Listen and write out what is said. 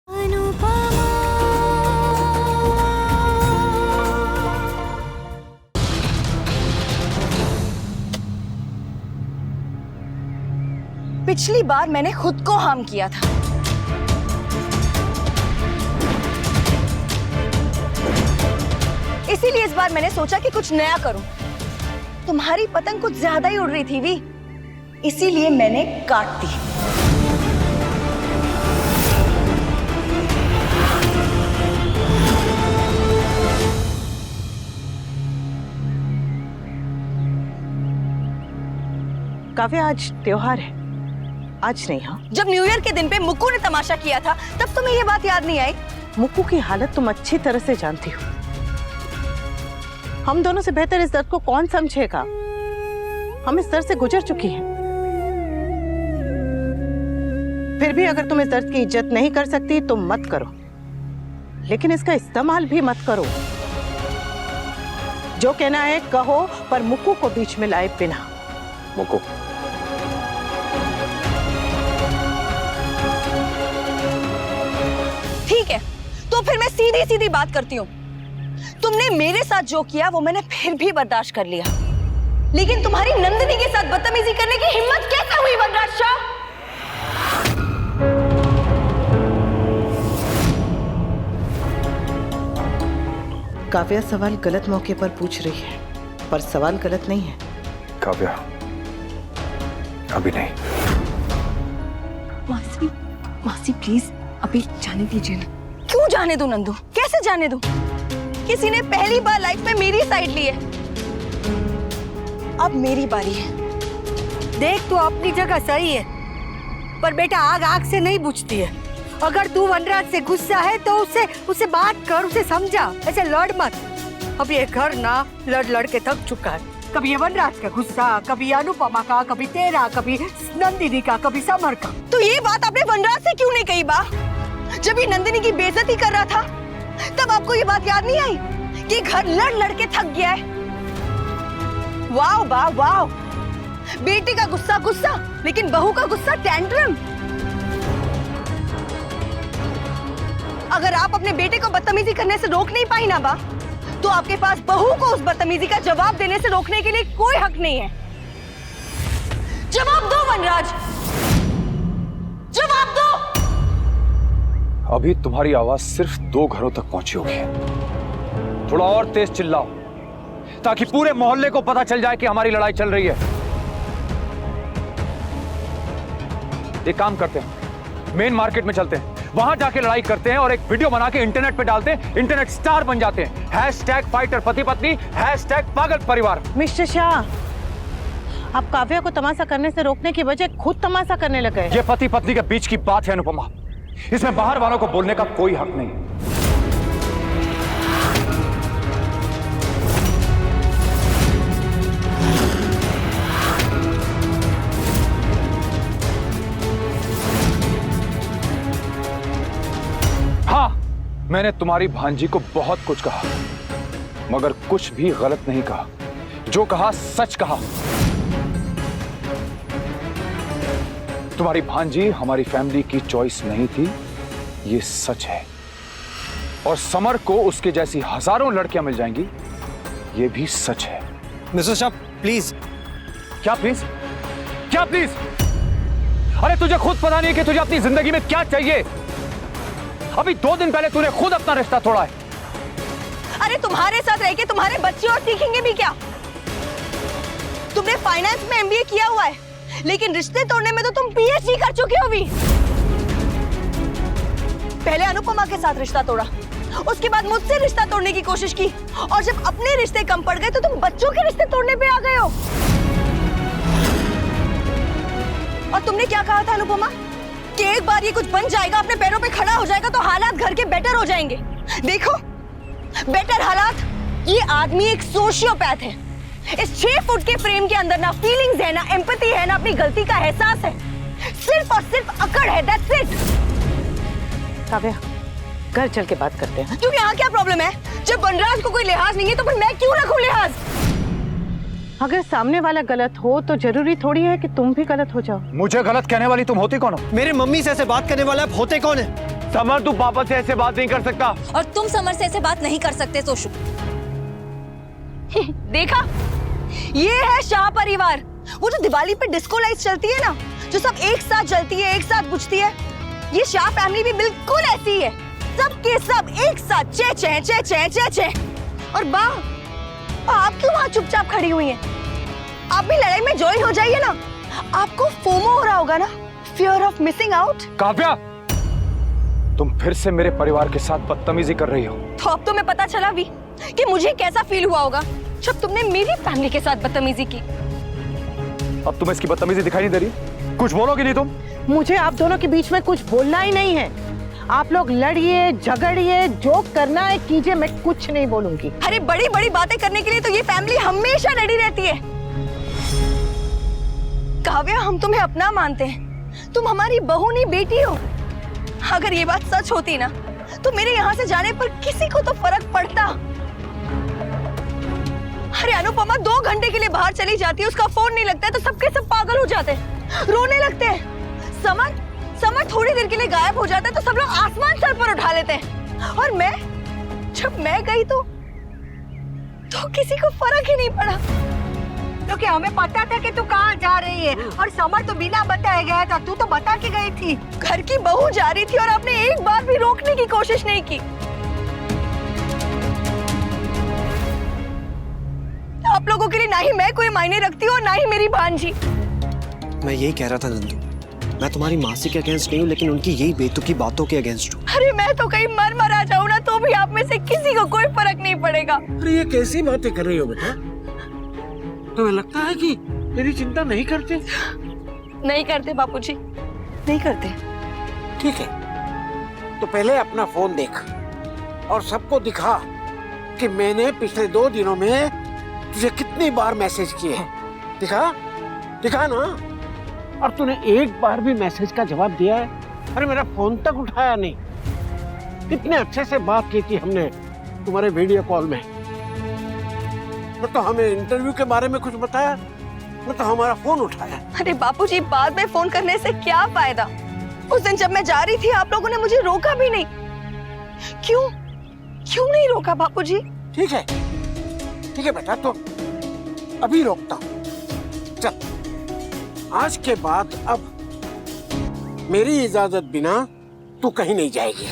पिछली बार मैंने खुद को हार्म किया था, इसीलिए इस बार मैंने सोचा कि कुछ नया करूं। तुम्हारी पतंग कुछ ज्यादा ही उड़ रही थी वी, इसीलिए मैंने काट दी। काव्या, आज त्योहार है, आज नहीं। हाँ, जब न्यू ईयर के दिन पे मुक्कू ने तमाशा किया था तब तुम्हें ये बात याद नहीं आई? मुक्कू की हालत तुम अच्छी तरह से जानती हो। हम दोनों से बेहतर इस दर्द को कौन समझेगा? हम इस दर्द से गुजर चुकी हैं। फिर भी अगर तुम इस दर्द की इज्जत नहीं कर सकती तो मत करो, लेकिन इसका इस्तेमाल भी मत करो। जो कहना है कहो, पर मुक्कू को बीच में लाए बिना। मुक्कू, ठीक है, तो फिर मैं सीधी सीधी बात करती हूँ। तुमने मेरे साथ जो किया वो मैंने फिर भी बर्दाश्त कर लिया, लेकिन तुम्हारी नंदिनी के साथ बदतमीजी करने की हिम्मत कैसे हुई वनराज शाह? काव्या सवाल गलत मौके पर पूछ रही है, पर सवाल गलत नहीं है। काव्या, अभी नहीं। मासी प्लीज अभी जाने दीजिए ना। क्यों जाने दूं नंदू? कैसे जाने दूं? किसी ने पहली बार लाइफ में मेरी साइड ली है, अब मेरी बारी है। देख, तू अपनी जगह सही है, पर बेटा आग आग से नहीं बुझती है। अगर तू वनराज से गुस्सा है तो उससे बात कर, उसे समझा, ऐसे लड़ मत। अब ये घर ना लड़ लड़ के थक चुका है। कभी ये वनराज का गुस्सा, कभी अनुपमा का, कभी तेरा, कभी नंदिनी का, कभी समर का। तो ये बात आपने वनराज से क्यों नहीं कही बा? जब ये नंदिनी की बेइज्जती कर रहा था तब आपको ये बात याद नहीं आई कि घर लड़ लड़ के थक गया है? वाह बा वाह, बेटी का गुस्सा गुस्सा, लेकिन बहू का गुस्सा टेंट्रम। अगर आप अपने बेटे को बदतमीजी करने से रोक नहीं पाई ना बा, तो आपके पास बहू को उस बदतमीजी का जवाब देने से रोकने के लिए कोई हक नहीं है। जवाब दो वनराज, जवाब दो। अभी तुम्हारी आवाज सिर्फ 2 घरों तक पहुंची होगी। थोड़ा और तेज चिल्लाओ ताकि पूरे मोहल्ले को पता चल जाए कि हमारी लड़ाई चल रही है। एक काम करते हैं, मेन मार्केट में चलते हैं, वहां जाके लड़ाई करते हैं और एक वीडियो बना के इंटरनेट पे डालते हैं, इंटरनेट स्टार बन जाते हैं। #फाइटर पति पत्नी, #पागल परिवार। मिस्टर शाह, आप काव्या को तमाशा करने से रोकने की बजाय खुद तमाशा करने लगे। ये पति पत्नी के बीच की बात है अनुपमा, इसमें बाहर वालों को बोलने का कोई हक नहीं। हाँ, मैंने तुम्हारी भांजी को बहुत कुछ कहा, मगर कुछ भी गलत नहीं कहा। जो कहा सच कहा। तुम्हारी भांजी हमारी फैमिली की चॉइस नहीं थी, ये सच है। और समर को उसके जैसी हजारों लड़कियां मिल जाएंगी, ये भी सच है। Mister Shah please. क्या प्लीज? क्या प्लीज? अरे तुझे खुद पता नहीं कि तुझे अपनी जिंदगी में क्या चाहिए। अभी 2 दिन पहले तूने खुद अपना रिश्ता तोड़ा है। अरे तुम्हारे साथ रह के तुम्हारे बच्चे और सीखेंगे भी क्या? तुमने फाइनेंस में MBA किया हुआ है, लेकिन रिश्ते तोड़ने में तो तुम PhD कर चुके हो भी। पहले अनुपमा के साथ रिश्ता तोड़ा, उसके बाद मुझसे रिश्ता तोड़ने की कोशिश की, और जब अपने रिश्ते कम पड़ गए तो तुम बच्चों के रिश्ते तोड़ने पे आ गए हो। और तुमने क्या कहा था अनुपमा कि एक बार ये कुछ बन जाएगा, अपने पैरों पे खड़ा हो जाएगा तो हालात घर के बेटर हो जाएंगे। देखो, बेटर हालात, ये आदमी एक सोशियोपैथ है। इस 6 फुट के फ्रेम के अंदर ना फीलिंग्स है, ना एम्पैथी है, ना अपनी गलती का एहसास है, सिर्फ और सिर्फ अकड़ है। That's it. काव्या, घर चल के बात करते हैं। क्योंकि यहाँ क्या प्रॉब्लम है? जब वनराज को कोई लिहाज नहीं है तो फिर मैं क्यों रखूं लिहाज? अगर सामने वाला गलत हो तो जरूरी थोड़ी है कि तुम भी गलत हो जाओ। मुझे गलत कहने वाली तुम होती कौन हो? मेरे मम्मी से ऐसे बात करने वाला आप होते कौन है? समर तू पापा से ऐसे बात नहीं कर सकता। और तुम समर से ऐसे बात नहीं कर सकते सोशु। देखा, ये है शाह परिवार। वो जो दिवाली पे डिस्को लाइट्स चलती है ना, जो सब एक साथ जलती है, एक साथ बुझती है, ये शाह फैमिली भी बिल्कुल ऐसी ही है। सबके सब एक साथ चे चे चे चे चे चे। और आप क्यों वहां चुपचाप खड़ी हुई हैं? आप भी लड़ाई में ज्वाइन हो जाइए ना। आपको फोमो हो रहा होगा ना, fear of missing out. Kavya, तुम फिर से मेरे परिवार के साथ बदतमीजी कर रही हो। तो अब तुम्हें पता चला भी कि मुझे कैसा फील हुआ होगा जब तुमने मेरी फैमिली के साथ बदतमीजी की। अब तुम्हें इसकी बदतमीजी दिखाई नहीं दे रही? कुछ बोलोगे नहीं तुम? मुझे आप दोनों के बीच में कुछ बोलना ही नहीं है। आप लोग लड़िए, झगड़िए, जो करना है कीजिए, मैं कुछ नहीं बोलूंगी। अरे बड़ी बड़ी बातें करने के लिए तो ये फैमिली हमेशा रेडी रहती है। काव्या, हम तुम्हें अपना मानते हैं, तुम हमारी बहू नहीं बेटी हो। अगर ये बात सच होती ना, तो मेरे यहाँ से जाने पर किसी को तो फर्क पड़ता। अरे अनुपमा 2 घंटे के लिए बाहर चली जाती है, उसका फोन नहीं लगता है तो सबके सब पागल हो जाते हैं, रोने लगते हैं। समर थोड़ी देर के लिए गायब हो जाता है तो सब लोग आसमान सर पर उठा लेते हैं। और जब मैं गई तो किसी को फर्क ही नहीं पड़ा। तो क्या हमें पता था कि तू कहाँ जा रही है? और समर तो बिना बताए गया था, तू तो बता के गई थी। घर की बहू जा रही थी और आपने एक बार भी रोकने की कोशिश नहीं की। आप लोगों के लिए ना ही मैं कोई मायने रखती हूँ और ना ही मेरी भांजी। मैं यही कह रहा था नंदू, मैं तुम्हारी मासी के अगेंस्ट नहीं हूँ, लेकिन उनकी यही बेतुकी बातों के अगेंस्ट हूँ। अरे मैं तो कहीं मर जाऊँ ना, तो भी आप में से किसी को कोई फर्क नहीं पड़ेगा। अरे ये कैसी बातें कर रही हो बेटा? तुम्हें लगता है कि तेरी चिंता नहीं करते? नहीं करते बापूजी, नहीं करते। ठीक है, तो पहले अपना फोन देख और सबको दिखा कि मैंने पिछले 2 दिनों में तुझे कितनी बार मैसेज किए हैं। दिखा ना। और तूने एक बार भी मैसेज का जवाब दिया है? अरे मेरा फोन तक उठाया नहीं। कितने अच्छे से बात की थी हमने तुम्हारे वीडियो कॉल में। न तो हमें इंटरव्यू के बारे में कुछ बताया, न तो हमारा फोन उठाया। अरे बापूजी, बाद में फोन करने से क्या फायदा? उस दिन जब मैं जा रही थी आप लोगों ने मुझे रोका भी नहीं। क्यों नहीं रोका बापूजी? ठीक है बेटा, तो अभी रोकता हूँ। चल, आज के बाद अब मेरी इजाजत बिना तू कहीं नहीं जाएगी।